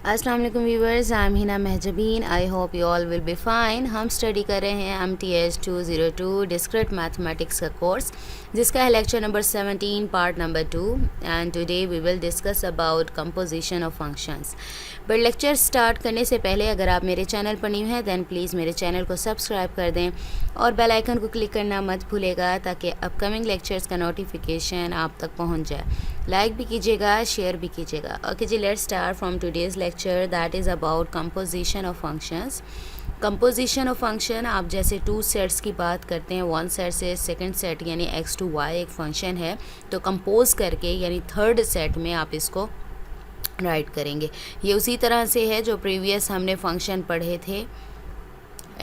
अस्सलाम वालेकुम viewers, I am Hina Mahjabeen. I hope you all will be fine. हम study कर रहे हैं MTH 202 डिस्क्रीट मैथमेटिक्स का कोर्स, जिसका है lecture number 17 part number 2 and today we will discuss about composition of functions. But lecture start करने से पहले अगर आप मेरे चैनल पर न्यू हैं दैन प्लीज़ मेरे चैनल को सब्सक्राइब कर दें और बेल आइकन को क्लिक करना मत भूलेगा ताकि अपकमिंग लेक्चर्स का नोटिफिकेशन आप तक पहुंच जाए। लाइक भी कीजिएगा, शेयर भी कीजिएगा। ओके जी, let's start from today's lecture that is about composition of functions. Composition of function, आप जैसे टू सेट्स की बात करते हैं, वन सेट से सेकंड सेट यानी x to y एक फंक्शन है, तो कंपोज करके यानी थर्ड सेट में आप इसको राइट करेंगे। ये उसी तरह से है जो प्रीवियस हमने फंक्शन पढ़े थे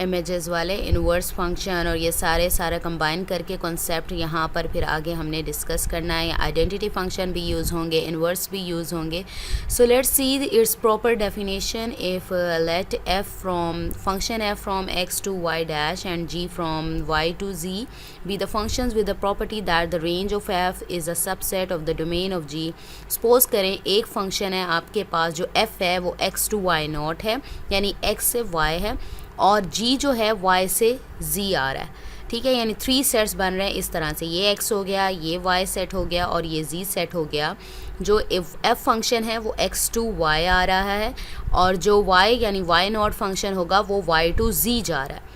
इमेजेस वाले, इनवर्स फंक्शन, और ये सारे कंबाइन करके कॉन्सेप्ट यहाँ पर फिर आगे हमने डिस्कस करना है। आइडेंटिटी फंक्शन भी यूज़ होंगे, इनवर्स भी यूज़ होंगे। So let's see its proper definition. If let f from function f from x to y dash and g from y to z be the functions with the property that the range of f is a subset of the domain of g। Suppose करें एक function है आपके पास जो f है वो x to y not है, यानी x से y है, और g जो है y से z आ रहा है, ठीक है। यानी थ्री सेट्स बन रहे हैं इस तरह से, ये x हो गया, ये y सेट हो गया और ये z सेट हो गया। जो f फंक्शन है वो x to y आ रहा है और जो y यानी y नॉट फंक्शन होगा वो y to z जा रहा है।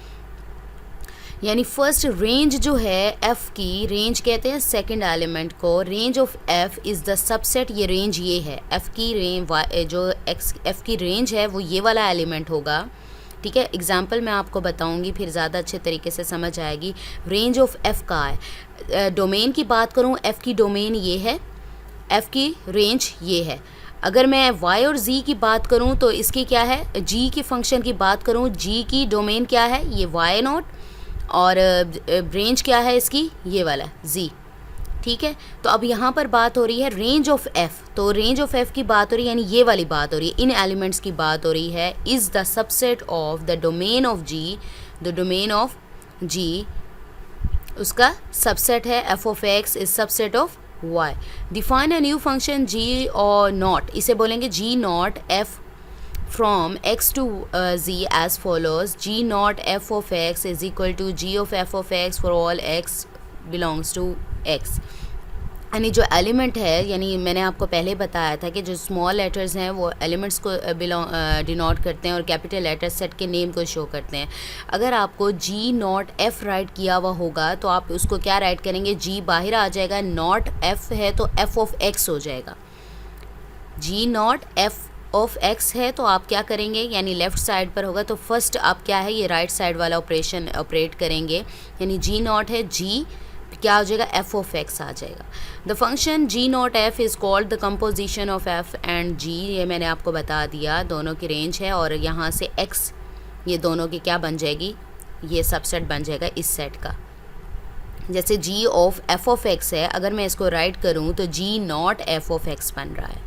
यानी फर्स्ट रेंज जो है f की, रेंज कहते हैं सेकंड एलिमेंट को। Range of f is the subset, ये रेंज ये है f की रेंज, जो f की रेंज है वो ये वाला एलिमेंट होगा, ठीक है। एग्जाम्पल मैं आपको बताऊंगी फिर ज़्यादा अच्छे तरीके से समझ आएगी। रेंज ऑफ f का है, डोमेन की बात करूं, f की डोमेन ये है, f की रेंज ये है। अगर मैं y और z की बात करूं तो इसकी क्या है, g की फंक्शन की बात करूं, g की डोमेन क्या है, ये y नॉट, और रेंज क्या है इसकी, ये वाला z, ठीक है। तो अब यहाँ पर बात हो रही है रेंज ऑफ f, तो रेंज ऑफ f की बात हो रही है, यानी ये वाली बात हो रही है, इन एलिमेंट्स की बात हो रही है। Is the subset of the domain of g, the domain of g उसका सबसेट है। f of x is subset of y। Define a new function g और नॉट, इसे बोलेंगे g not f from x to z as follows. g not f of x is equal to g of f of x for all x belongs to x। यानी जो element है, यानी मैंने आपको पहले बताया था कि जो स्मॉल लेटर्स हैं वो एलिमेंट्स को डिनोट करते हैं और कैपिटल लेटर्स सेट के नेम को शो करते हैं। अगर आपको g नॉट f राइट किया हुआ होगा तो आप उसको क्या राइट करेंगे, g बाहर आ जाएगा, नॉट f है तो f ऑफ x हो जाएगा। g not f of x है तो आप क्या करेंगे, यानी लेफ़्ट साइड पर होगा तो फर्स्ट आप क्या है, ये राइट साइड वाला ऑपरेशन ऑपरेट करेंगे। यानी g नॉट है, g क्या हो जाएगा, f ऑफ x आ जाएगा। The function g not f is called the composition of f and g, ये मैंने आपको बता दिया, दोनों की रेंज है और यहाँ से x ये दोनों की क्या बन जाएगी, ये सबसेट बन जाएगा इस सेट का। जैसे g of f of x है, अगर मैं इसको राइट करूँ तो g not f of x बन रहा है।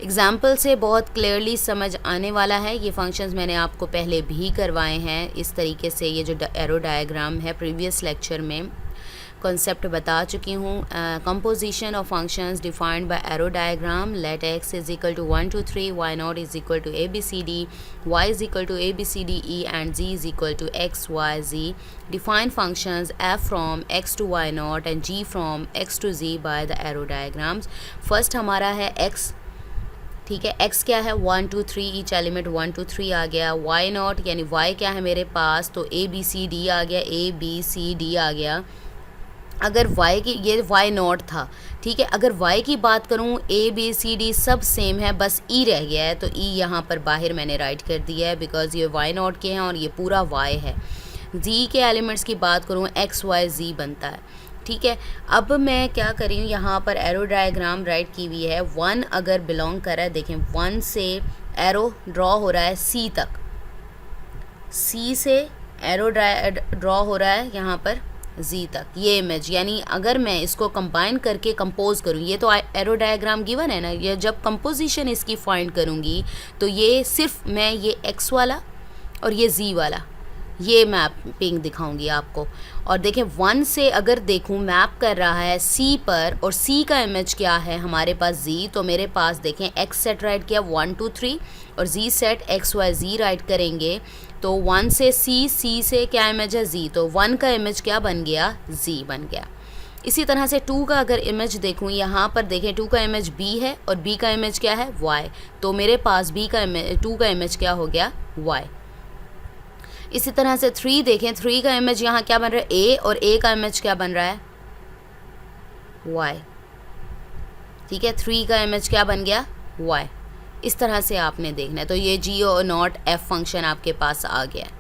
एग्जाम्पल से बहुत क्लियरली समझ आने वाला है। ये फंक्शंस मैंने आपको पहले भी करवाए हैं इस तरीके से। ये जो एरो डायग्राम है प्रीवियस लेक्चर में कॉन्सेप्ट बता चुकी हूँ। Composition of functions defined by arrow diagram. Let x is equal to 1 2 3, y not is equal to ABCD, y is equal to ABCDE and z is equal to XYZ। Define functions f from x to y not and g from x to z by the arrow diagrams. First हमारा है x, ठीक है। x क्या है, 1 2 3, each element 1 2 3 आ गया। y not यानी y क्या है मेरे पास, तो ABCD आ गया, ABCD आ गया। अगर y की, ये y नॉट था, ठीक है। अगर y की बात करूँ, ABCD सब सेम है, बस e रह गया है, तो e यहाँ पर बाहर मैंने राइट कर दिया है बिकॉज ये y नॉट के हैं और ये पूरा y है। z के एलिमेंट्स की बात करूँ, XYZ बनता है, ठीक है। अब मैं क्या करी हूँ, यहाँ पर एरो डायग्राम राइट की हुई है। 1 अगर बिलोंग कर रहा है, देखें 1 से एरो ड्रॉ हो रहा है c तक, c से एरो ड्रॉ हो रहा है यहाँ पर z तक, ये इमेज। यानी अगर मैं इसको कंबाइन करके कंपोज करूँ, ये तो एरो डायग्राम गिवन है ना, ये जब कंपोजिशन इसकी फाइंड करूँगी तो ये सिर्फ मैं ये x वाला और ये z वाला ये मैपिंग दिखाऊंगी आपको। और देखें 1 से अगर देखूं मैप कर रहा है C पर, और C का इमेज क्या है हमारे पास Z, तो मेरे पास देखें X सेट राइट किया 1 2 3 और Z सेट XYZ राइट करेंगे तो 1 से C से क्या इमेज है Z, तो 1 का इमेज क्या बन गया, Z बन गया। इसी तरह से 2 का अगर इमेज देखूं, यहाँ पर देखें 2 का इमेज B है और B का इमेज क्या है Y, तो मेरे पास 2 का इमेज क्या हो गया, Y। इसी तरह से 3 देखें, 3 का इमेज यहाँ क्या बन रहा है A, और A का इमेज क्या बन रहा है, Y। ठीक है, 3 का इमेज क्या बन गया, Y। इस तरह से आपने देखना है। तो ये G0 F फंक्शन आपके पास आ गया है।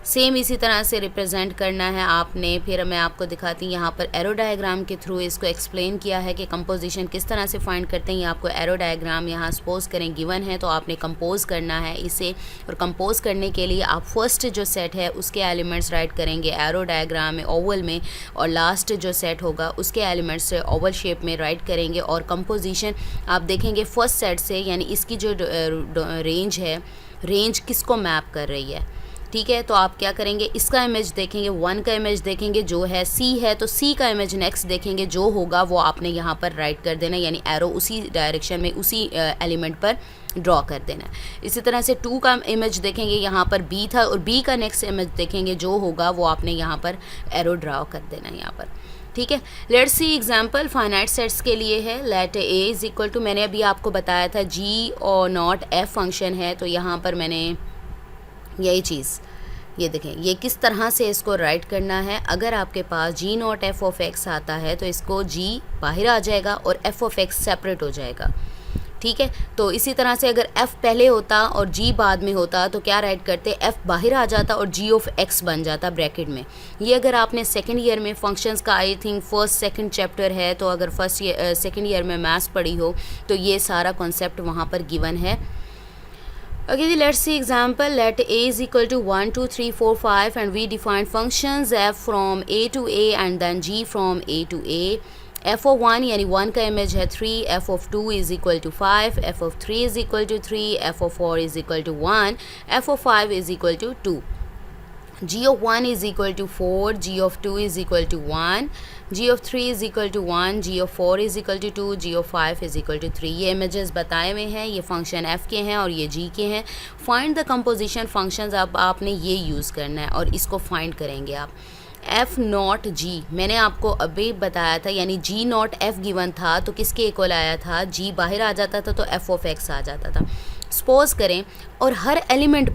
सेम इसी तरह से रिप्रेजेंट करना है आपने। फिर मैं आपको दिखाती हूँ, यहाँ पर एरो डायग्राम के थ्रू इसको एक्सप्लेन किया है कि कंपोजिशन किस तरह से फाइंड करते हैं। ये आपको एरो डायग्राम यहाँ सपोज करें गिवन है, तो आपने कंपोज करना है इसे। और कंपोज करने के लिए आप फर्स्ट जो सेट है उसके एलिमेंट्स राइट करेंगे एरो डायग्राम में ओवल में, और लास्ट जो सेट होगा उसके एलिमेंट्स ओवल शेप में राइट करेंगे। और कंपोजिशन आप देखेंगे फर्स्ट सेट से, यानी इसकी जो रेंज है, रेंज किसको मैप कर रही है। ठीक है, तो आप क्या करेंगे, इसका इमेज देखेंगे, 1 का इमेज देखेंगे जो है C है, तो C का इमेज नेक्स्ट देखेंगे जो होगा वो आपने यहाँ पर राइट कर देना, यानी एरो उसी डायरेक्शन में उसी एलिमेंट पर ड्रॉ कर देना। इसी तरह से 2 का इमेज देखेंगे, यहाँ पर B था, और B का नेक्स्ट इमेज देखेंगे जो होगा वो आपने यहाँ पर एरो ड्रॉ कर देना यहाँ पर। ठीक है, let's see example finite sets के लिए है। Let A is equal to, मैंने अभी आपको बताया था G0 F फंक्शन है, तो यहाँ पर मैंने यही चीज़, ये देखें ये किस तरह से इसको राइट करना है। अगर आपके पास G0 F ऑफ X आता है तो इसको G बाहर आ जाएगा और F ऑफ X सेपरेट हो जाएगा। ठीक है, तो इसी तरह से अगर F पहले होता और G बाद में होता तो क्या राइट करते, F बाहर आ जाता और G ऑफ X बन जाता ब्रैकेट में। ये अगर आपने सेकेंड ईयर में फंक्शंस का I think first second chapter है, तो अगर सेकेंड ईयर में मैथ्स पढ़ी हो तो ये सारा कॉन्सेप्ट वहाँ पर गिवन है। Okay, let's see example. Let A is equal to 1 2 3 4 5 and we define functions f from A to A and then G from A to A. F of 1 यानी 1 का इमेज है 3, F of 2 is equal to 5, F of 3 is equal to 3, F of 4 is equal to 1, F of 5 is equal to 2. G of 1 is equal to 4, G of 2 is equal to 1, G of 3 is equal to 1, G of 4 is equal to 2, G of 5 is equal to 3। ये images बताए हुए हैं, ये function f के हैं और ये g के हैं। फाइंड द कंपोजिशन फंक्शंस, आपने ये यूज़ करना है और इसको फाइंड करेंगे आप। F0 G मैंने आपको अभी बताया था, यानी G0 F गिवन था तो किसके इक्वल आया था, G बाहर आ जाता था तो F ऑफ X आ जाता था। सपोज करें और हर एलिमेंट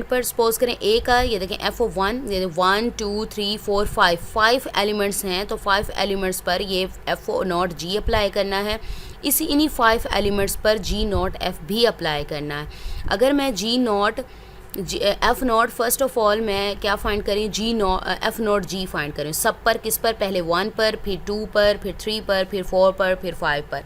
पर सपोज करें A का, ये देखें F ऑफ 1, ये 1 2 3 4 5 एलिमेंट्स हैं, तो 5 एलिमेंट्स पर ये F0 G अप्लाई करना है। इन्हीं 5 एलिमेंट्स पर G0 F भी अप्लाई करना है। अगर मैं F0 फर्स्ट ऑफ ऑल मैं क्या फाइंड करें, F0 G फाइंड करें। सब पर, किस पर, पहले 1 पर, फिर 2 पर, फिर 3 पर, फिर 4 पर, फिर 5 पर।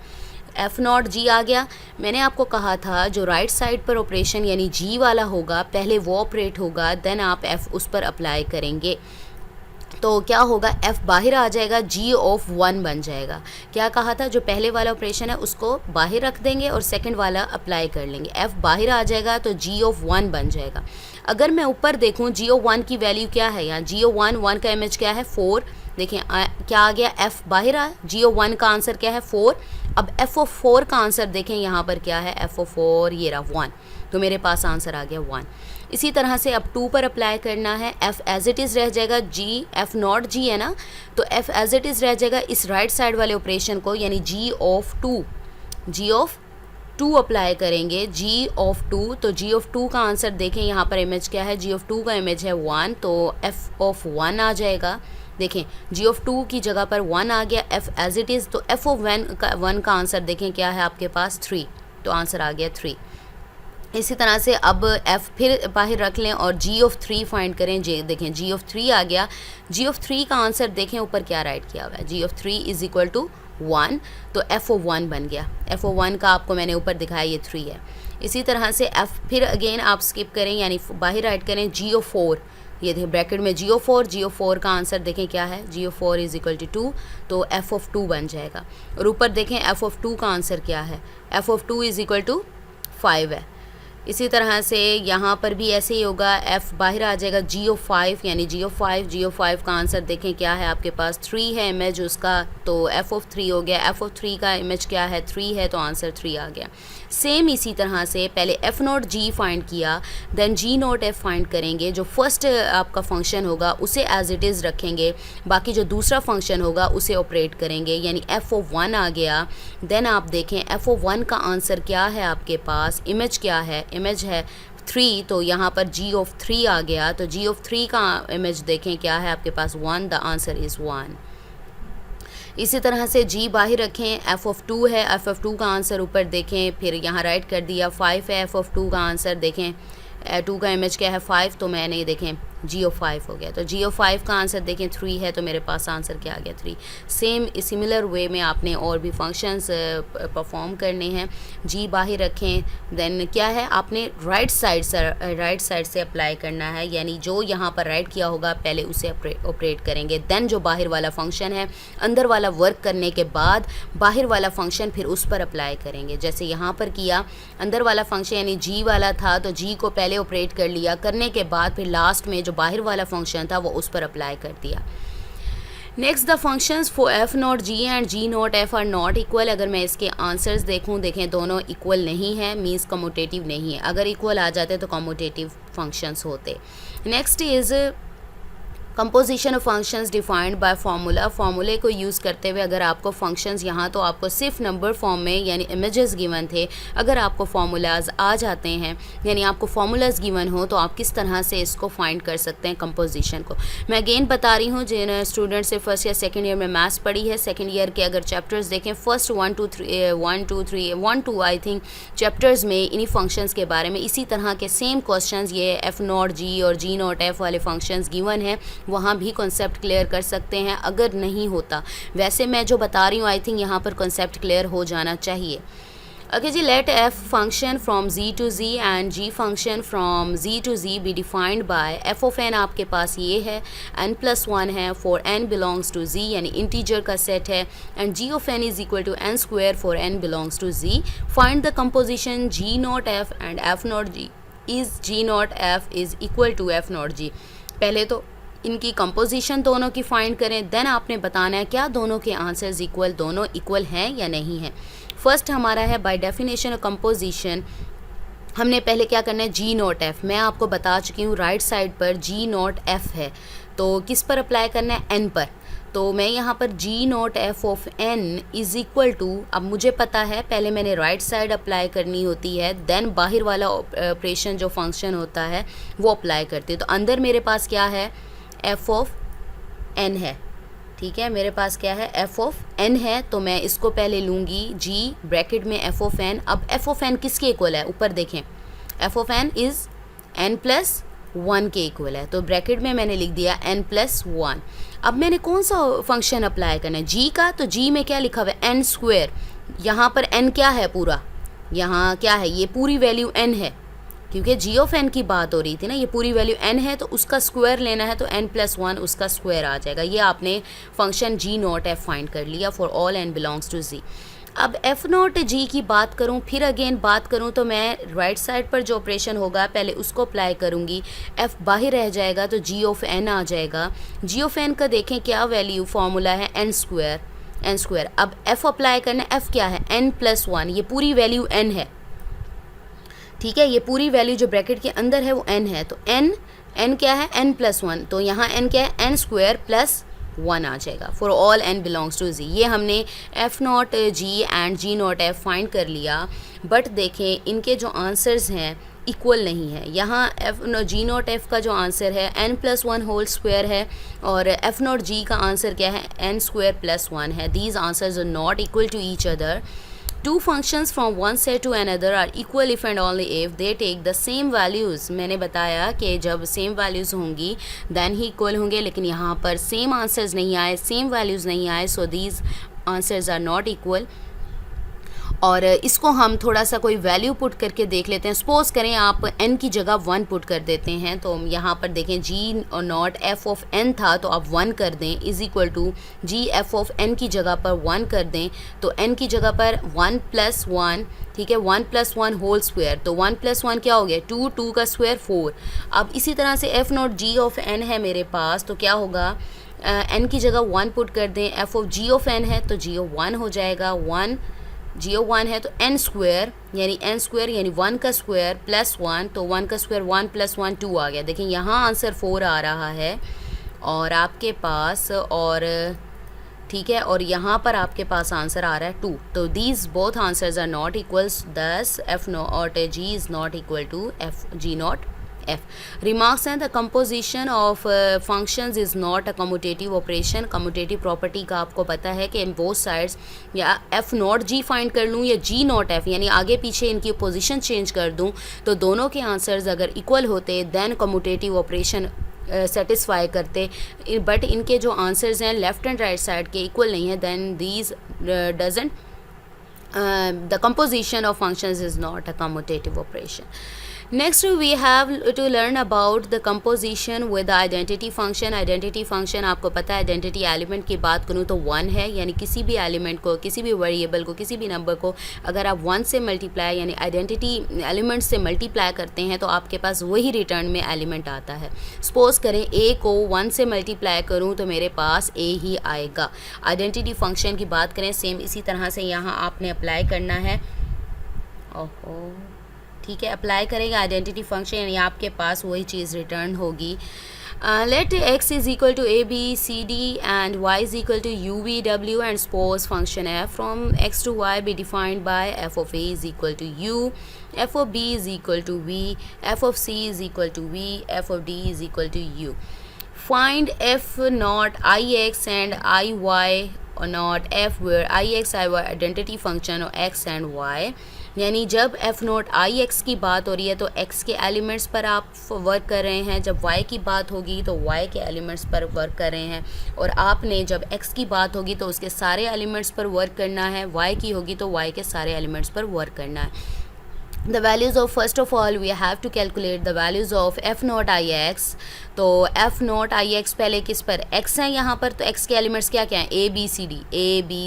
F0 G आ गया। मैंने आपको कहा था जो राइट साइड पर ऑपरेशन यानी G वाला होगा पहले वो ऑपरेट होगा, देन आप F उस पर अप्लाई करेंगे, तो क्या होगा, F बाहर आ जाएगा, G ऑफ 1 बन जाएगा। क्या कहा था, जो पहले वाला ऑपरेशन है उसको बाहर रख देंगे और सेकंड वाला अप्लाई कर लेंगे, F बाहर आ जाएगा तो G ऑफ 1 बन जाएगा। अगर मैं ऊपर देखूं G ऑफ 1 की वैल्यू क्या है, यहाँ G ऑफ 1 का इमेज क्या है 4, देखें क्या आ गया, F बाहर आ, G ऑफ 1 का आंसर क्या है 4। अब F ऑफ 4 का आंसर देखें यहाँ पर क्या है, F ऑफ 4 ये रहा 1, तो मेरे पास आंसर आ गया 1। इसी तरह से अब 2 पर अप्लाई करना है, F एज इट इज़ रह जाएगा, G F0 G है ना, तो F एज इट इज़ रह जाएगा इस राइट साइड वाले ऑपरेशन को, यानी G ऑफ 2 अप्लाई करेंगे, G ऑफ 2, तो G ऑफ 2 का आंसर देखें यहाँ पर इमेज क्या है, G ऑफ 2 का इमेज है 1, तो F ऑफ 1 आ जाएगा। देखें G ऑफ 2 की जगह पर 1 आ गया, F एज इट इज़, तो F ऑफ 1 का आंसर देखें क्या है आपके पास 3, तो आंसर आ गया 3। इसी तरह से अब F फिर बाहर रख लें और G ऑफ 3 फाइंड करें, देखें G ऑफ 3 आ गया। G ऑफ 3 का आंसर देखें ऊपर क्या राइट किया हुआ है, G of 3 is equal to 1, तो F ऑफ 1 बन गया। F ऑफ 1 का आपको मैंने ऊपर दिखाया ये 3 है। इसी तरह से F फिर अगेन आप स्किप करें, यानी बाहर राइट करें G ऑफ 4, ये देखें ब्रैकेट में G ऑफ 4 का आंसर देखें क्या है, G of 4 is equal to 2, तो F ऑफ 2 बन जाएगा। और ऊपर देखें F ऑफ 2 का आंसर क्या है, F of 2 is equal to 5 है। इसी तरह से यहाँ पर भी ऐसे ही होगा, f बाहर आ जाएगा g(5), यानी g(5) का आंसर देखें क्या है आपके पास 3 है इमेज उसका, तो f(3) हो गया। f(3) का इमेज क्या है 3 है, तो आंसर 3 आ गया। सेम इसी तरह से पहले f0g फाइंड किया, देन g0f फाइंड करेंगे। जो फर्स्ट आपका फंक्शन होगा उसे एज इट इज़ रखेंगे, बाकी जो दूसरा फंक्शन होगा उसे ऑपरेट करेंगे, यानी f(1) आ गया। देन आप देखें f(1) का आंसर क्या है आपके पास, इमेज क्या है, इमेज है 3, तो यहाँ पर g(3) आ गया। तो g(3) का इमेज देखें क्या है आपके पास 1, द आंसर इज़ 1। इसी तरह से g बाहर रखें, f(2) है, f(2) का आंसर ऊपर देखें, फिर यहाँ राइट कर दिया 5 है, f(2) का आंसर देखें 2 का इमेज क्या है 5, तो मैंने देखें g(5) हो गया। तो g(5) का आंसर देखें 3 है, तो मेरे पास आंसर क्या आ गया 3। सेम सिमिलर वे में आपने और भी फंक्शंस परफॉर्म करने हैं। g बाहर रखें, देन क्या है आपने राइट साइड से अप्लाई करना है, यानी जो यहाँ पर राइट किया होगा पहले उसे ऑपरेट करेंगे, देन जो बाहर वाला फंक्शन है अंदर वाला वर्क करने के बाद बाहर वाला फंक्शन फिर उस पर अप्लाई करेंगे। जैसे यहाँ पर किया, अंदर वाला फंक्शन यानी g वाला था, तो g को पहले ऑपरेट कर लिया, करने के बाद फिर लास्ट में जो बाहर वाला फंक्शन था वो उस पर अप्लाई कर दिया। Next, the functions for f0g and g0f are not equal. अगर मैं इसके आंसर्स देखूं, देखें दोनों इक्वल नहीं है, मीन्स कम्यूटेटिव नहीं है। अगर इक्वल आ जाते तो कम्यूटेटिव फंक्शंस होते। Next is composition of functions defined bye formula. फार्मूले को यूज़ करते हुए अगर आपको फंक्शंस, यहाँ तो आपको सिर्फ नंबर फॉर्म में यानी इमेजेस गिवन थे, अगर आपको फार्मूलाज आ जाते हैं यानी आपको फार्मूलाज गिवन हो, तो आप किस तरह से इसको फाइंड कर सकते हैं कंपोजिशन को। मैं अगेन बता रही हूँ, जिन स्टूडेंट से फर्स्ट या सेकेंड ईयर में मैथ्स पढ़ी है, सेकेंड ईयर के अगर चैप्टर्स देखें, फर्स्ट 1 2 आई थिंक चैप्टर्स में इन्हीं फंक्शंस के बारे में इसी तरह के सेम क्वेश्चंस, ये f0g और g0f वाले फंक्शंस गिवन हैं, वहाँ भी कॉन्सेप्ट क्लियर कर सकते हैं अगर नहीं होता। वैसे मैं जो बता रही हूँ आई थिंक यहाँ पर कॉन्सेप्ट क्लियर हो जाना चाहिए। ओके जी, let f function from z to z and g function from z to z be defined by f of n। आपके पास ये है n+1 है for n belongs to z, यानी इंटीजर का सेट है, and g of n is equal to n² for n belongs to z। Find the composition g0f and f0g is g0f is equal to f0g। पहले तो इनकी composition दोनों की find करें, then आपने बताना है क्या दोनों के आंसर्स इक्वल, दोनों इक्वल हैं या नहीं है। फर्स्ट हमारा है बाय डेफिनेशन ऑफ कंपोजिशन, हमने पहले क्या करना है g0f। मैं आपको बता चुकी हूँ राइट साइड पर g0f है, तो किस पर अप्लाई करना है n पर। तो मैं यहाँ पर g0f of n is equal to, अब मुझे पता है पहले मैंने राइट साइड अप्लाई करनी होती है, देन बाहर वाला ऑपरेशन जो फंक्शन होता है वो अप्लाई करती है। तो अंदर मेरे पास क्या है f ऑफ n है, ठीक है, मेरे पास क्या है f ऑफ n है, तो मैं इसको पहले लूँगी g ब्रैकेट में f ऑफ n। अब f ऑफ n किसके इक्वल है, ऊपर देखें f of n is n+1 के इक्वल है, तो ब्रैकेट में मैंने लिख दिया n+1। अब मैंने कौन सा फंक्शन अप्लाई करना है g का, तो g में क्या लिखा हुआ है n²। यहाँ पर n क्या है पूरा, यहाँ क्या है, ये पूरी वैल्यू n है, क्योंकि g ऑफ n की बात हो रही थी ना, ये पूरी वैल्यू n है, तो उसका स्क्वायर लेना है, तो n+1 उसका स्क्वायर आ जाएगा। ये आपने फंक्शन g0f फाइंड कर लिया for all n belongs to z। अब f0g की बात करूं, फिर अगेन बात करूं, तो मैं राइट साइड पर जो ऑपरेशन होगा पहले उसको अप्लाई करूंगी, f बाहर रह जाएगा तो g ऑफ n आ जाएगा। g ऑफ n का देखें क्या वैल्यू, फार्मूला है n²। अब f अप्लाई करना, f क्या है n+1, ये पूरी वैल्यू n है, ठीक है, ये पूरी वैल्यू जो ब्रैकेट के अंदर है वो n है, तो n क्या है n+1, तो यहाँ n क्या है n²+1 आ जाएगा for all n belongs to z। ये हमने f0g एंड g0f फाइंड कर लिया, बट देखें इनके जो आंसर्स हैं इक्वल नहीं है। यहाँ g0f का जो आंसर है n+1 होल स्क्वायर है, और f0g का आंसर क्या है n²+1 है। These answers are not equal to each other. Two functions from one set to another are equal if and only if they take the same values। मैंने बताया कि जब सेम वैल्यूज़ होंगी then ही equal होंगे, लेकिन यहाँ पर सेम आंसर्स नहीं आए, सेम वैल्यूज़ नहीं आए, so these answers are not equal. और इसको हम थोड़ा सा कोई वैल्यू पुट करके देख लेते हैं। सपोज़ करें आप n की जगह 1 पुट कर देते हैं, तो यहाँ पर देखें g और नॉट f ऑफ n था तो आप 1 कर दें, is equal to g f of n की जगह पर 1 कर दें, तो n की जगह पर 1 + 1, ठीक है, 1 + 1 होल स्क्वायर, तो 1 + 1 क्या हो गया 2, 2 का स्क्वायर 4। अब इसी तरह से f not g of n है मेरे पास, तो क्या होगा n की जगह 1 पुट कर दें, f of g of n है तो g ऑफ 1 हो जाएगा, 1 g ऑफ 1 है तो n स्क्वायर यानी 1 का स्क्वायर प्लस 1, तो 1 का स्क्वायर 1 + 1 2 आ गया। देखें यहाँ आंसर 4 आ रहा है और आपके पास, और ठीक है, और यहाँ पर आपके पास आंसर आ रहा है 2, तो these both answers are not equals, thus f not g is not equal to f g not f. Remarks हैं, the composition of functions is not a commutative operation. commutative property का आपको पता है कि both sides या f not g find कर लूँ या g नॉट f, यानी आगे पीछे इनकी पोजीशन चेंज कर दूँ तो दोनों के आंसर्स अगर इक्वल होते दैन कम्यूटेटिव ऑपरेशन सेटिस्फाई करते, बट इनके जो आंसर्स हैं लेफ़्ट एंड राइट साइड के इक्वल नहीं है, then these doesn't the composition of functions is not a commutative operation. Next we have to learn about the composition with the identity function. Identity function आपको पता है, identity element की बात करूँ तो 1 है, यानी किसी भी एलिमेंट को, किसी भी वेरिएबल को, किसी भी नंबर को अगर आप 1 से मल्टीप्लाई यानी आइडेंटिटी एलिमेंट से मल्टीप्लाई करते हैं तो आपके पास वही रिटर्न में एलिमेंट आता है। सपोज़ करें a को 1 से मल्टीप्लाई करूँ तो मेरे पास a ही आएगा। आइडेंटिटी फंक्शन की बात करें सेम इसी तरह से यहाँ आपने अप्लाई करना है, ओहो ठीक है, अप्लाई करेंगे आइडेंटिटी फंक्शन यानी आपके पास वही चीज़ रिटर्न होगी। Let x is equal to a b c d and y is equal to u v w and suppose function f from x to y be defined by f of a is equal to u, f of b is equal to v, f of c is equal to v, f of d is equal to u. Find f not ix and iy or not f where ix iy identity function of x and y, यानी जब f not I x की बात हो रही है तो x के elements पर आप वर्क कर रहे हैं, जब y की बात होगी तो y के एलिमेंट्स पर वर्क कर रहे हैं, और आपने जब x की बात होगी तो उसके सारे एलिमेंट्स पर वर्क करना है, y की होगी तो y के सारे एलिमेंट्स पर वर्क करना है। The values of, first of all we have to calculate the values of f not I x, तो f नोट आई एक्स पहले किस पर x है यहाँ पर, तो x के एलिमेंट्स क्या क्या हैं a b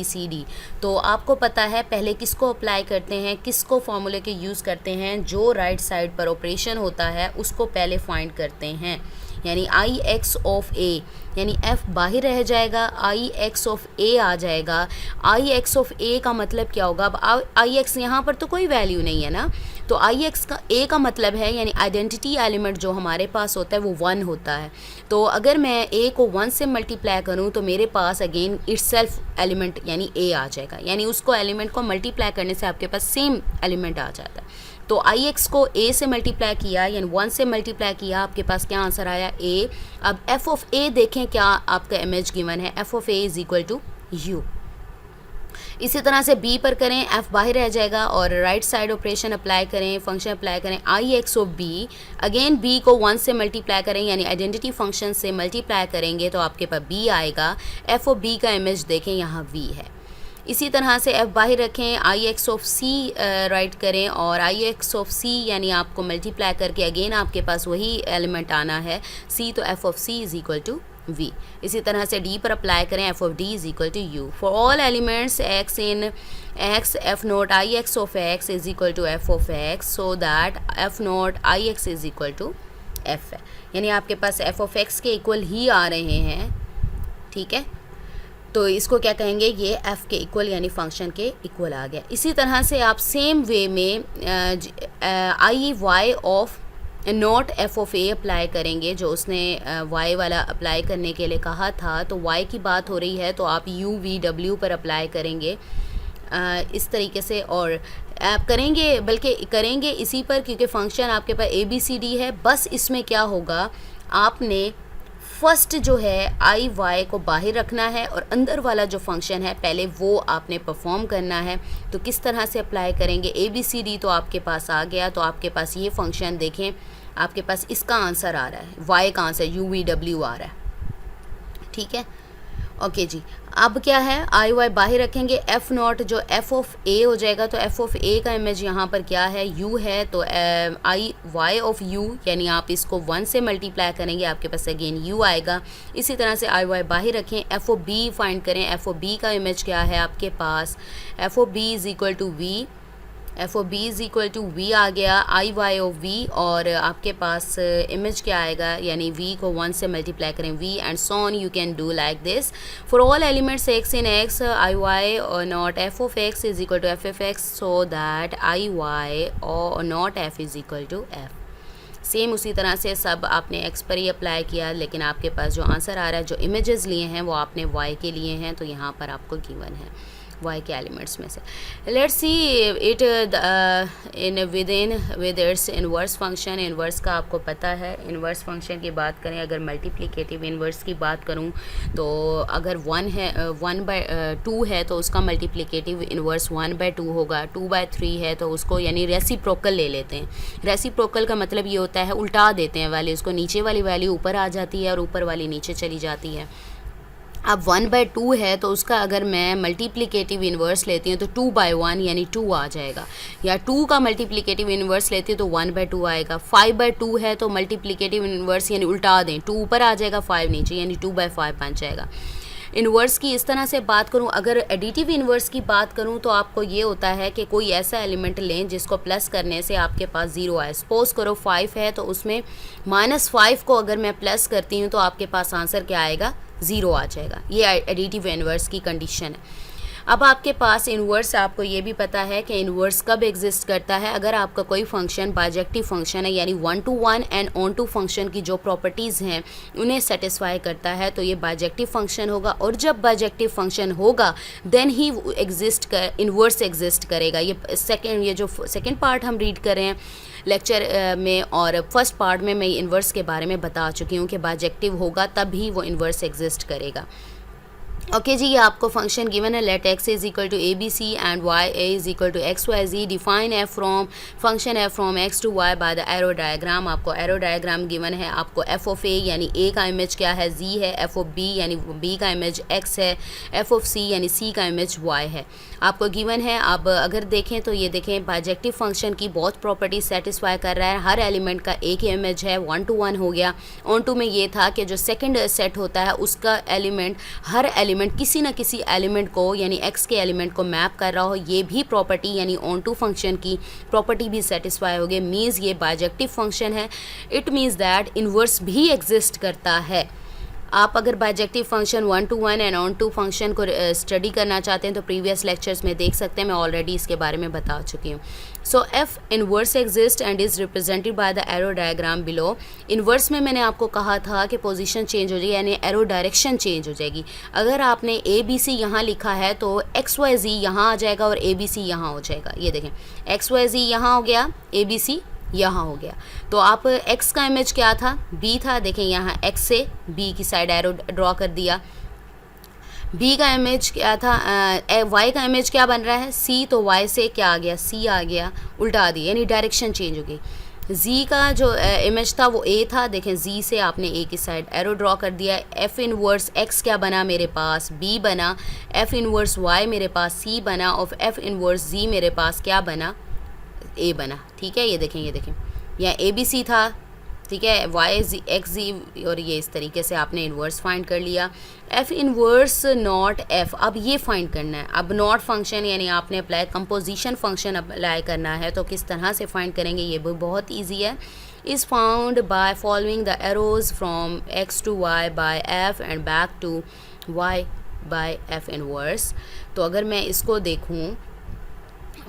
c d, तो आपको पता है पहले किसको अप्लाई करते हैं, किसको फॉर्मूले के यूज़ करते हैं, जो राइट साइड पर ऑपरेशन होता है उसको पहले फाइंड करते हैं, यानी आई एक्स ऑफ ए, यानी f बाहर रह जाएगा, आई एक्स ऑफ ए आ जाएगा। आई एक्स ऑफ ए का मतलब क्या होगा, अब आई एक्स यहाँ पर तो कोई वैल्यू नहीं है ना, तो आई एक्स का ए का मतलब है यानी आइडेंटिटी एलिमेंट जो हमारे पास होता है वो 1 होता है, तो अगर मैं a को 1 से मल्टीप्लाई करूँ तो मेरे पास अगेन इटसेल्फ एलिमेंट यानी a आ जाएगा, यानी उसको एलिमेंट को मल्टीप्लाई करने से आपके पास सेम एलिमेंट आ जाता है। तो आई एक्स को a से मल्टीप्लाई किया यानी 1 से मल्टीप्लाई किया, आपके पास क्या आंसर आया a। अब f ऑफ a देखें क्या आपका इमेज गिवन है, f of a is equal to u। इसी तरह से b पर करें, f बाहर रह जाएगा और राइट साइड ऑपरेशन अप्लाई करें, फंक्शन अप्लाई करें I x of b, again b को 1 से मल्टीप्लाई करें यानी आइडेंटिटी फंक्शन से मल्टीप्लाई करेंगे तो आपके पास b आएगा। f ऑफ b का इमेज देखें यहाँ v है। इसी तरह से f बाहर रखें, आई एक्स ऑफ c राइट करें और आई एक्स ऑफ c यानी आपको मल्टीप्लाई करके अगेन आपके पास वही एलिमेंट आना है c, तो f of c is equal to v। इसी तरह से d पर अप्लाई करें, f of d is equal to u। For all elements x in x, f not I x of x is equal to f of x, so that f not I x is equal to f है, यानी आपके पास f of x के equal ही आ रहे हैं, ठीक है, तो इसको क्या कहेंगे, ये f के इक्वल यानी फंक्शन के इक्वल आ गया। इसी तरह से आप सेम वे में I Y of not f of a apply करेंगे, जो उसने y वाला अप्लाई करने के लिए कहा था, तो y की बात हो रही है तो आप u v w पर अप्लाई करेंगे इस तरीके से, और आप करेंगे बल्कि करेंगे इसी पर क्योंकि फंक्शन आपके पास a b c d है। बस इसमें क्या होगा, आपने फर्स्ट जो है आई वाई को बाहर रखना है और अंदर वाला जो फंक्शन है पहले वो आपने परफॉर्म करना है। तो किस तरह से अप्लाई करेंगे, ए बी सी डी तो आपके पास आ गया, तो आपके पास ये फंक्शन देखें, आपके पास इसका आंसर आ रहा है, वाई का आंसर यू वी डब्ल्यू आ रहा है, ठीक है, ओके जी। अब क्या है, आई वाई बाहर रखेंगे, एफ़ नॉट जो एफ़ ऑफ ए हो जाएगा, तो एफ़ ऑफ ए का इमेज यहाँ पर क्या है, यू है, तो आई वाई ऑफ यू यानी आप इसको 1 से मल्टीप्लाई करेंगे, आपके पास अगेन यू आएगा। इसी तरह से आई वाई बाहर रखें, एफ़ ओ बी फाइंड करें, एफ़ ओ बी का इमेज क्या है आपके पास, F O B is equal to V, F O B is equal to V आ गया, आई वाई ऑफ वी, और आपके पास इमेज क्या आएगा, यानी वी को 1 से मल्टीप्लाई करें, V and so on you can do like this for all elements X in X, I Y और not F of X is equal to F F X, so that I Y और not F is equal to F. Same उसी तरह से सब आपने x पर ही apply किया, लेकिन आपके पास जो आंसर आ रहा है, जो इमेजेस लिए हैं वो आपने वाई के लिए हैं, तो यहाँ पर आपको गिवन है y के एलिमेंट्स में से। Let's see it in with its inverse function. Inverse का आपको पता है, इन्वर्स फंक्शन की बात करें, अगर मल्टीप्लिकेटिव इन्वर्स की बात करूं तो अगर 1 है 1/2 है तो उसका मल्टीप्लिकेटिव इन्वर्स 1/2 होगा, 2/3 है तो उसको यानी रेसिप्रोकल ले लेते हैं। रेसिप्रोकल का मतलब ये होता है उल्टा देते हैं वैल्यू, उसको नीचे वाली वैल्यू ऊपर आ जाती है और ऊपर वाली नीचे चली जाती है। अब 1/2 है तो उसका अगर मैं मल्टीप्लिकेटिव इन्वर्स लेती हूँ तो 2/1 यानी 2 आ जाएगा, या 2 का मल्टीप्लिकेटिव इन्वर्स लेती हूँ तो 1/2 आएगा। 5/2 है तो मल्टीप्लिकेटिव इन्वर्स यानी उल्टा दें, 2 ऊपर आ जाएगा 5 नीचे, यानी 2/5 बन जाएगा। इन्वर्स की इस तरह से बात करूं, अगर एडिटिव इन्वर्स की बात करूं तो आपको ये होता है कि कोई ऐसा एलिमेंट लें जिसको प्लस करने से आपके पास 0 आए। सपोज करो 5 है तो उसमें -5 को अगर मैं प्लस करती हूं तो आपके पास आंसर क्या आएगा, 0 आ जाएगा। ये एडिटिव इन्वर्स की कंडीशन है। अब आपके पास इन्वर्स, आपको ये भी पता है कि इन्वर्स कब एग्जिस्ट करता है, अगर आपका कोई फंक्शन बाइजेक्टिव फंक्शन है, यानी 1 to 1 and onto function की जो प्रॉपर्टीज़ हैं उन्हें सेटिस्फाई करता है, तो ये बाइजेक्टिव फंक्शन होगा। और जब बाइजेक्टिव फंक्शन होगा देन ही इन्वर्स एग्जिस्ट करेगा। ये जो सेकेंड पार्ट हम रीड कर रहे हैं लेक्चर में, और फर्स्ट पार्ट में मैं इन्वर्स के बारे में बता चुकी हूँ कि बाइजेक्टिव होगा तभी वो इन्वर्स एग्जिस्ट करेगा। ओके जी, ये आपको फंक्शन गिवन है, let x is equal to a B c and y a is equal to x y z, define f from function f from x to y by the arrow diagram. आपको arrow diagram given है, आपको F of ए यानी ए का image क्या है, जी है, F of B यानी B का इमेज एक्स है, एफ ऑफ सी यानी सी का इमेज वाई है, आपको गिवन है। अब अगर देखें तो ये देखें बाइजेक्टिव फंक्शन की बहुत प्रॉपर्टी सेटिस्फाई कर रहा है, हर एलिमेंट का एक ही इमेज है, 1 to 1 हो गया। ऑन टू में ये था कि जो सेकंड सेट होता है उसका एलिमेंट, हर एलिमेंट किसी न किसी एलिमेंट को यानी एक्स के एलिमेंट को मैप कर रहा हो, ये भी प्रॉपर्टी यानी ऑन टू फंक्शन की प्रॉपर्टी भी सेटिस्फाई हो गई। मीन्स ये बाइजेक्टिव फंक्शन है, इट मीन्स दैट इन्वर्स भी एग्जिस्ट करता है। आप अगर bijective function 1 to 1 and onto function को स्टडी करना चाहते हैं तो प्रीवियस लेक्चर्स में देख सकते हैं, मैं ऑलरेडी इसके बारे में बता चुकी हूँ। So F inverse exist and is represented by the arrow diagram below. Inverse में मैंने आपको कहा था कि पोजीशन चेंज हो जाएगी यानी एरो डायरेक्शन चेंज हो जाएगी। अगर आपने ए बी सी यहाँ लिखा है तो एक्स वाई जी यहाँ आ जाएगा और ए बी सी यहाँ हो जाएगा। ये देखें, एक्स वाई जी यहाँ हो गया, ए बी सी यहाँ हो गया। तो आप x का इमेज क्या था, b था, देखें यहाँ x से b की साइड एरो ड्रॉ कर दिया। b का इमेज क्या था, y का इमेज क्या बन रहा है, c, तो y से क्या आ गया, c आ गया, उल्टा दिया यानी डायरेक्शन चेंज हो गई। z का जो इमेज था वो a था, देखें z से आपने a की साइड एरो ड्रॉ कर दिया। f इनवर्स x क्या बना मेरे पास, b बना, f इनवर्स y मेरे पास c बना, और f इनवर्स z मेरे पास क्या बना, ए बना। ठीक है, ये देखें यहाँ ए बी सी था, ठीक है, वाई जी एक्स जी, और ये इस तरीके से आपने इन्वर्स फाइंड कर लिया। एफ इन्वर्स नॉट एफ, अब ये फाइंड करना है। अब नॉट फंक्शन यानी आपने अप्लाई कंपोजिशन फंक्शन अप्लाई करना है, तो किस तरह से फाइंड करेंगे, ये भी बहुत ईजी है। Is found by following the arrows from x to y by f and back to y by f inverse. तो अगर मैं इसको देखूँ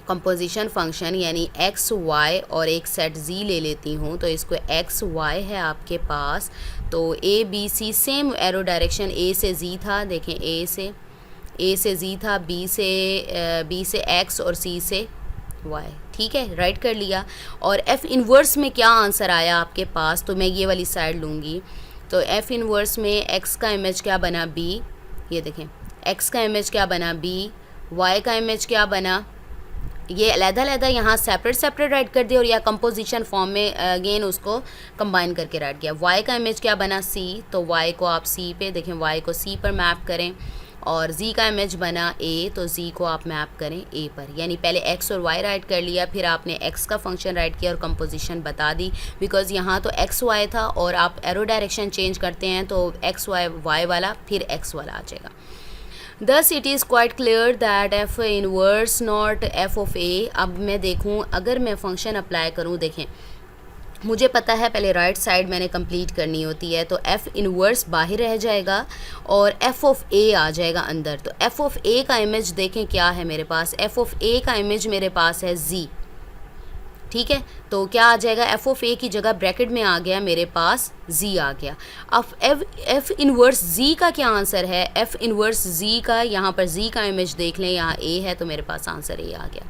कंपोजिशन फंक्शन यानी एक्स वाई और एक सेट जी ले लेती हूँ, तो इसको एक्स वाई है आपके पास, तो A B C same arrow direction, A से जी था, देखें ए से जी था, बी से एक्स और सी से वाई। ठीक है, राइट कर लिया। और एफ़ इन्वर्स में क्या आंसर आया आपके पास, तो मैं ये वाली साइड लूँगी, तो एफ़ इन्वर्स में एक्स का इमेज क्या बना, बी, ये देखें एक्स का इमेज क्या बना, बी, वाई का इमेज क्या बना, ये अलग-अलग यहाँ सेपरेट राइट कर दिया, और या कंपोजिशन फॉर्म में अगेन उसको कंबाइन करके राइट किया। y का इमेज क्या बना, c, तो y को आप c पे देखें, y को c पर मैप करें, और z का इमेज बना a, तो z को आप मैप करें a पर, यानी पहले x और y राइट कर लिया, फिर आपने x का फंक्शन राइट किया और कंपोजिशन बता दी, बिकॉज यहाँ तो x y था और आप एरो डायरेक्शन चेंज करते हैं तो x y y वाला फिर x वाला आ जाएगा। Thus it is quite clear that f inverse not f of a। अब मैं देखूँ अगर मैं फंक्शन अप्लाई करूँ, देखें मुझे पता है पहले राइट साइड मैंने कंप्लीट करनी होती है, तो f इनवर्स बाहर रह जाएगा और f ऑफ a आ जाएगा अंदर। तो f ऑफ a का इमेज देखें क्या है मेरे पास, f ऑफ a का इमेज मेरे पास है z, ठीक है। तो क्या आ जाएगा, f ऑफ a की जगह ब्रैकेट में आ गया मेरे पास z आ गया। अब f इनवर्स z का क्या आंसर है, f इनवर्स z का, यहाँ पर z का इमेज देख लें, यहाँ a है तो मेरे पास आंसर a आ गया।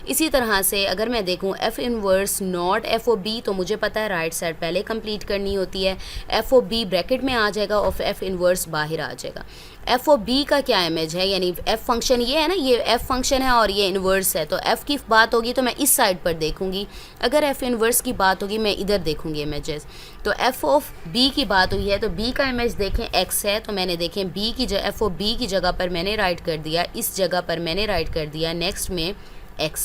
इसी तरह से अगर मैं देखूं f inverse not f of b, तो मुझे पता है राइट साइड पहले कंप्लीट करनी होती है, f ऑफ b ब्रैकेट में आ जाएगा और f इनवर्स बाहर आ जाएगा। f ऑफ b का क्या इमेज है, यानी f फंक्शन ये है ना, ये f फंक्शन है और ये इनवर्स है, तो f की बात होगी तो मैं इस साइड पर देखूंगी, अगर f इनवर्स की बात होगी मैं इधर देखूंगी इमेजेस। तो f ऑफ b की बात हुई है तो b का इमेज देखें x है, तो मैंने देखें b की f ऑफ b की जगह पर मैंने राइट कर दिया, इस जगह पर मैंने राइट कर दिया नेक्स्ट में x,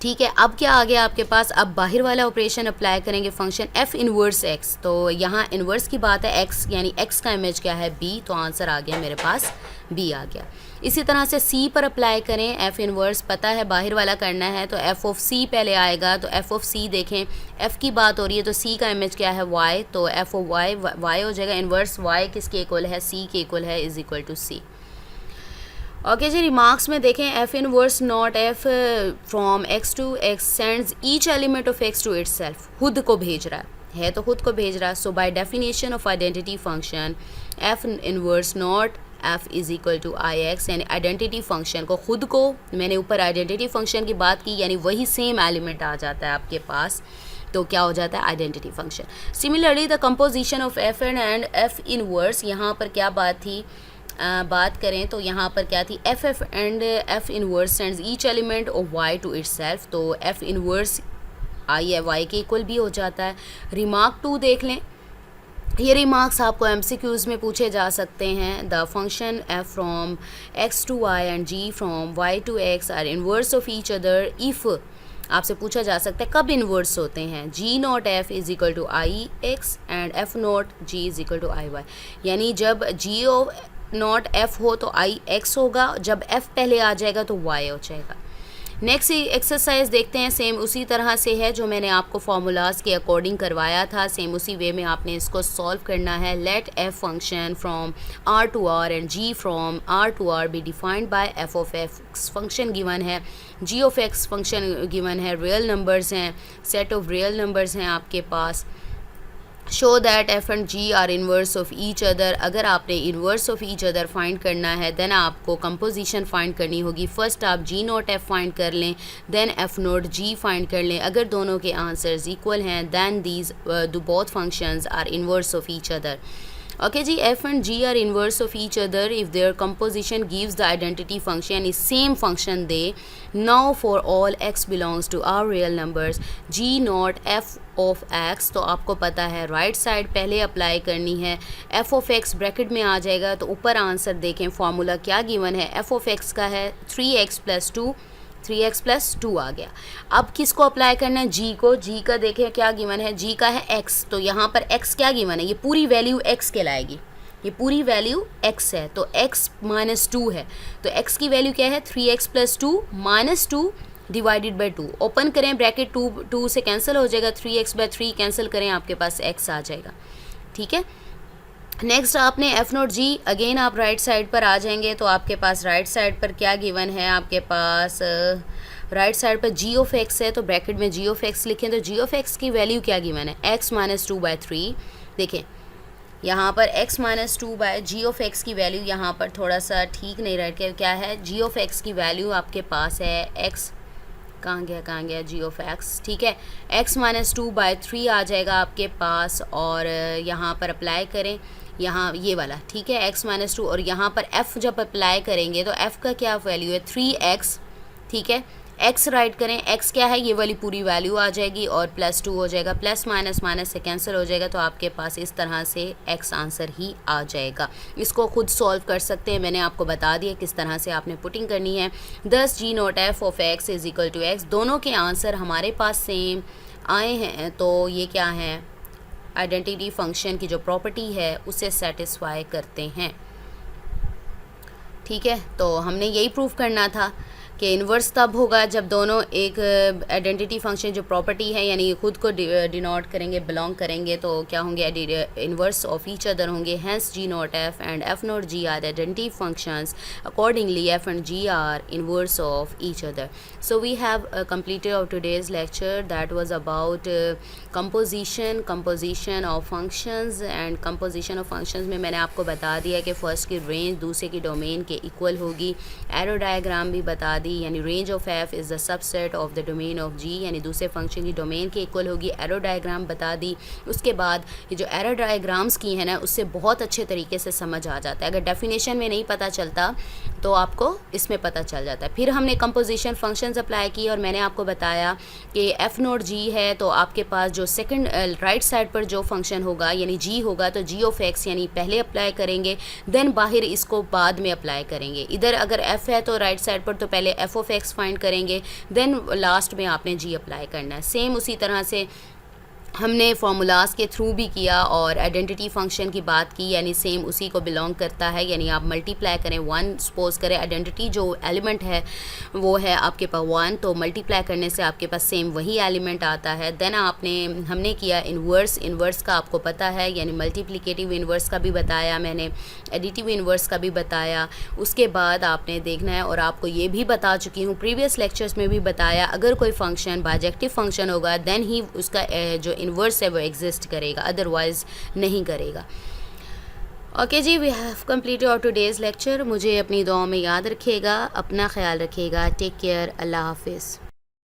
ठीक है। अब क्या आ गया आपके पास, अब बाहर वाला ऑपरेशन अप्लाई करेंगे फंक्शन f इनवर्स x, तो यहाँ इनवर्स की बात है x, यानी x का इमेज क्या है b, तो आंसर आ गया मेरे पास b आ गया। इसी तरह से c पर अप्लाई करें, f इनवर्स पता है बाहर वाला करना है तो f ऑफ c पहले आएगा, तो f ऑफ c देखें f की बात हो रही है तो c का इमेज क्या है y, तो f ऑफ y हो जाएगा इनवर्स y किसके इक्वल है, c के इक्वल है, is equal to c। Okay जी, रिमार्क्स में देखें f inverse not f from x to x sends each element of x to itself, खुद को भेज रहा है तो खुद को भेज रहा है। So by definition of identity function f inverse not f is equal to I X, यानी आइडेंटिटी फंक्शन को खुद को, मैंने ऊपर आइडेंटिटी फंक्शन की बात की, यानी वही सेम एलिमेंट आ जाता है आपके पास, तो क्या हो जाता है identity function. Similarly the composition of f and f inverse, यहाँ पर क्या बात थी, बात करें तो यहाँ पर क्या थी, f and f inverse sends each element of y to itself, तो f इनवर्स i है y के इक्वल भी हो जाता है। रिमार्क 2 देख लें, ये रिमार्क्स आपको MCQs में पूछे जा सकते हैं। The function f from x to y and g from y to x are inverse of each other if, आपसे पूछा जा सकता है कब इन्वर्स होते हैं, g not f is equal to I x and f not g is equal to I y, यानी जब g नॉट f हो तो आई एक्स होगा, जब f पहले आ जाएगा तो y हो जाएगा। नेक्स्ट एक्सरसाइज देखते हैं, सेम उसी तरह से है जो मैंने आपको फार्मूलाज के अकॉर्डिंग करवाया था, सेम उसी वे में आपने इसको सॉल्व करना है। Let f function from r to r and g from r to r be defined by f of x, function given है, g of x function given है, रियल नंबर्स हैं, सेट ऑफ रियल नंबर्स हैं आपके पास। Show that f and g are inverse of each other, अगर आपने inverse of each other find करना है देन आपको कंपोजिशन फाइंड करनी होगी। फर्स्ट आप g नॉट f फाइंड कर लें, then f not g find कर लें। अगर दोनों के आंसर्स इक्वल हैं then these both functions are inverse of each other. Okay जी, f and g are inverse of each other if their composition gives the identity function is same function they, now for all x belongs to our real numbers g not f of x, तो आपको पता है right side पहले apply करनी है, f of x bracket में आ जाएगा, तो ऊपर आंसर देखें फार्मूला क्या गिवन है, f of x का है 3x + 2, 3x + 2 आ गया। अब किसको अप्लाई करना है, g को, g का देखें क्या गिवन है, g का है x, तो यहाँ पर x क्या गिवन है, ये पूरी वैल्यू x कहलाएगी, ये पूरी वैल्यू x है, तो x - 2 है, तो x की वैल्यू क्या है 3x + 2 - 2 डिवाइडेड बाई 2, ओपन करें ब्रैकेट, 2 से कैंसिल हो जाएगा, 3x/3 कैंसिल करें आपके पास x आ जाएगा, ठीक है। नेक्स्ट आपने f नॉट g, अगेन आप राइट साइड पर आ जाएंगे तो आपके पास राइट साइड पर क्या गिवन है, आपके पास राइट साइड पर g ऑफ x है, तो ब्रैकेट में g ऑफ x लिखें, तो g ऑफ x की वैल्यू क्या गिवन है x - 2/3, देखें यहाँ पर x - 2 by g of x की वैल्यू यहाँ पर थोड़ा सा ठीक नहीं रह के क्या है, g ऑफ x की वैल्यू आपके पास है x, कहाँ गया g ऑफ x, ठीक है, x - 2/3 आ जाएगा आपके पास, और यहाँ पर अप्लाई करें यहाँ ये वाला, ठीक है, x - 2, और यहाँ पर f जब अप्लाई करेंगे तो f का क्या वैल्यू है 3x, ठीक है, एक्स राइट करें, एक्स क्या है, ये वाली पूरी वैल्यू आ जाएगी और +2 हो जाएगा, प्लस माइनस माइनस से कैंसिल हो जाएगा, तो आपके पास इस तरह से एक्स आंसर ही आ जाएगा। इसको खुद सॉल्व कर सकते हैं, मैंने आपको बता दिया किस तरह से आपने पुटिंग करनी है। 10 G not F of x is equal to x, दोनों के आंसर हमारे पास सेम आए हैं, तो ये क्या है, आइडेंटिटी फंक्शन की जो प्रॉपर्टी है उसे सेटिस्फाई करते हैं। ठीक है, तो हमने यही प्रूफ करना था कि इन्वर्स तब होगा जब दोनों एक आइडेंटिटी फंक्शन जो प्रॉपर्टी है यानी खुद को डिनोट करेंगे, बिलोंग करेंगे, तो क्या होंगे, इन्वर्स ऑफ ईच अदर होंगे। Hence G not F and F not G are identity functions, accordingly F and G are inverse of each other. So we have completed of today's lecture that was about composition of functions and composition of functions में मैंने आपको बता दिया कि first की range दूसरे की domain के इक्वल होगी। एरो डायग्राम भी बता दी, यानी range of F is the subset of the domain of G, यानी दूसरे फंक्शन की डोमेन के इक्वल होगी। एरो डायग्राम बता दी। उसके बाद ये जो एरो डायग्राम्स की है ना, उससे बहुत अच्छे तरीके से समझ आ जाता है। अगर डेफिनेशन में नहीं पता चलता तो आपको इसमें पता चल जाता है। फिर हमने कंपोजिशन फंक्शंस अप्लाई की और मैंने आपको बताया कि एफ नोट जी है, तो आपके पास जो सेकंड राइट साइड पर जो फंक्शन होगा यानी जी होगा, तो जी ऑफ एक्स यानी पहले अप्लाई करेंगे, देन बाहर इसको बाद में अप्लाई करेंगे। इधर अगर एफ है तो राइट साइड पर तो पहले एफ ऑफ एक्स फाइंड करेंगे, देन लास्ट में आपने जी अप्लाई करना है। सेम उसी तरह से हमने फार्मूलाज के थ्रू भी किया और आइडेंटिटी फंक्शन की बात की, यानी सेम उसी को बिलोंग करता है। यानी आप मल्टीप्लाई करें 1, सपोज करें आइडेंटिटी जो एलिमेंट है वो है आपके पास 1, तो मल्टीप्लाई करने से आपके पास सेम वही एलिमेंट आता है। देन हमने किया इन्वर्स का आपको पता है, यानी मल्टीप्लिकेटिव इन्वर्स का भी बताया मैंने, एडिटिव इन्वर्स का भी बताया। उसके बाद आपने देखना है, और आपको ये भी बता चुकी हूँ प्रीवियस लेक्चर्स में भी बताया, अगर कोई फंक्शन बाइजेक्टिव फंक्शन होगा देन ही उसका जो इन्वर्स है वो एग्जिस्ट करेगा, अदरवाइज नहीं करेगा। ओके जी, we have completed our today's lecture. मुझे अपनी दुआओं में याद रखिएगा, अपना ख्याल रखिएगा। टेक केयर, अल्लाह हाफिज़।